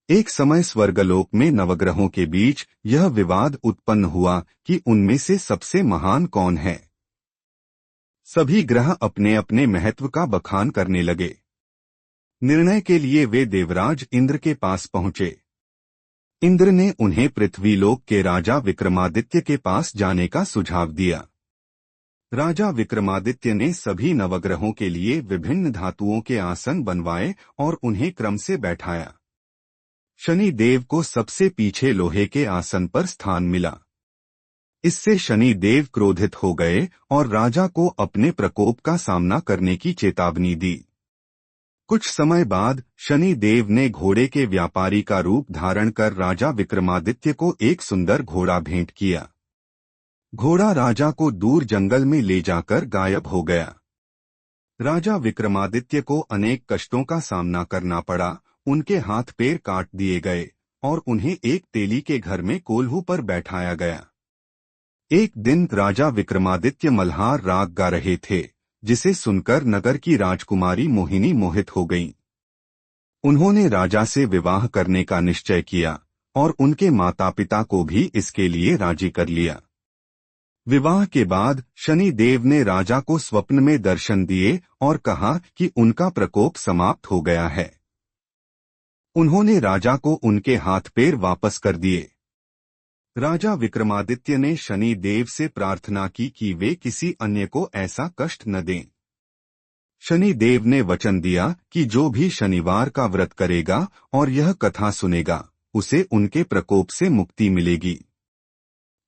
एक समय स्वर्गलोक में नवग्रहों के बीच यह विवाद उत्पन्न हुआ कि उनमें से सबसे महान कौन है। सभी ग्रह अपने अपने महत्व का बखान करने लगे। निर्णय के लिए वे देवराज इंद्र के पास पहुंचे। इंद्र ने उन्हें पृथ्वीलोक के राजा विक्रमादित्य के पास जाने का सुझाव दिया। राजा विक्रमादित्य ने सभी नवग्रहों के लिए विभिन्न धातुओं के आसन बनवाए और उन्हें क्रम से बैठाया। शनि देव को सबसे पीछे लोहे के आसन पर स्थान मिला। इससे शनि देव क्रोधित हो गए और राजा को अपने प्रकोप का सामना करने की चेतावनी दी। कुछ समय बाद शनि देव ने घोड़े के व्यापारी का रूप धारण कर राजा विक्रमादित्य को एक सुंदर घोड़ा भेंट किया। घोड़ा राजा को दूर जंगल में ले जाकर गायब हो गया। राजा विक्रमादित्य को अनेक कष्टों का सामना करना पड़ा। उनके हाथ पैर काट दिए गए और उन्हें एक तेली के घर में कोल्हू पर बैठाया गया। एक दिन राजा विक्रमादित्य मल्हार राग गा रहे थे, जिसे सुनकर नगर की राजकुमारी मोहिनी मोहित हो गईं। उन्होंने राजा से विवाह करने का निश्चय किया और उनके माता पिता को भी इसके लिए राजी कर लिया। विवाह के बाद शनि देव ने राजा को स्वप्न में दर्शन दिए और कहा कि उनका प्रकोप समाप्त हो गया है। उन्होंने राजा को उनके हाथ पैर वापस कर दिए। राजा विक्रमादित्य ने शनि देव से प्रार्थना की कि वे किसी अन्य को ऐसा कष्ट न दें। शनि देव ने वचन दिया कि जो भी शनिवार का व्रत करेगा और यह कथा सुनेगा, उसे उनके प्रकोप से मुक्ति मिलेगी।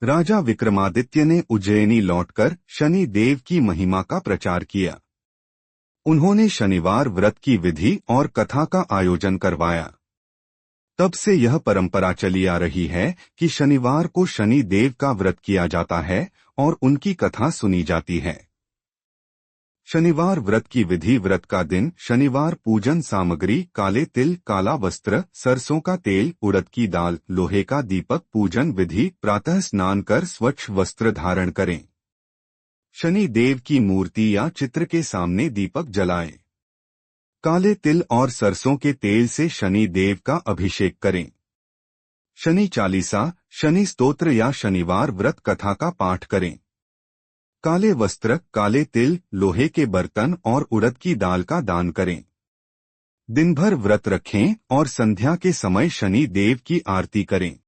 राजा विक्रमादित्य ने उज्जैनी लौटकर शनि देव की महिमा का प्रचार किया। उन्होंने शनिवार व्रत की विधि और कथा का आयोजन करवाया। तब से यह परंपरा चली आ रही है कि शनिवार को शनि देव का व्रत किया जाता है और उनकी कथा सुनी जाती है। शनिवार व्रत की विधि: व्रत का दिन शनिवार, पूजन सामग्री: काले तिल, काला वस्त्र, सरसों का तेल, उड़द की दाल, लोहे का दीपक। पूजन विधि: प्रातः स्नान कर स्वच्छ वस्त्र धारण करें। शनि देव की मूर्ति या चित्र के सामने दीपक जलाएं। काले तिल और सरसों के तेल से शनि देव का अभिषेक करें। शनि चालीसा, शनि स्तोत्र या शनिवार व्रत कथा का पाठ करें। काले वस्त्र, काले तिल, लोहे के बर्तन और उड़द की दाल का दान करें। दिन भर व्रत रखें और संध्या के समय शनि देव की आरती करें।